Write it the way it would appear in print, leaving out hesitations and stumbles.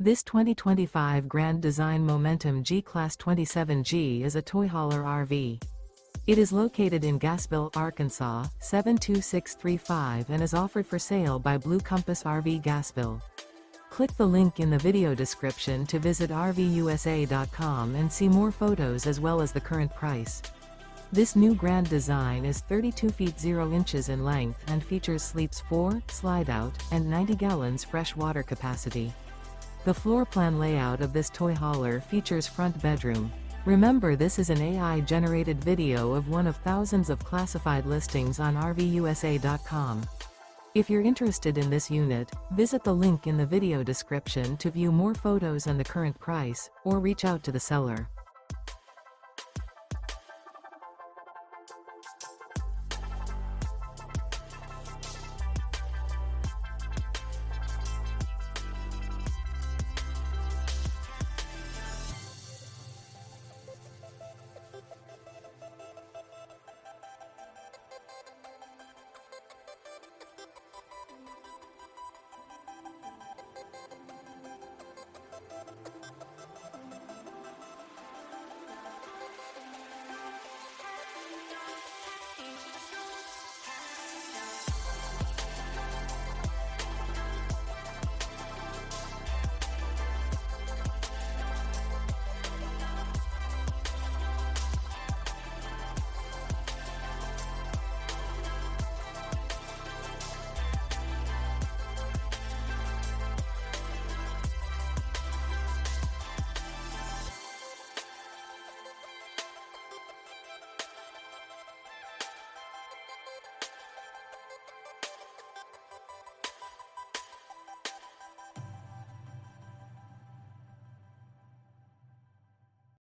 This 2025 Grand Design Momentum G-Class 27G is a toy hauler RV. It is located in Gassville, Arkansas, 72635 and is offered for sale by Blue Compass RV Gassville. Click the link in the video description to visit RVUSA.com and see more photos as well as the current price. This new grand design is 32 feet 0 inches in length and features sleeps 4, slide-out, and 90 gallons fresh water capacity. The floor plan layout of this toy hauler features front bedroom. Remember, this is an AI-generated video of one of thousands of classified listings on RVUSA.com. If you're interested in this unit, visit the link in the video description to view more photos and the current price, or reach out to the seller.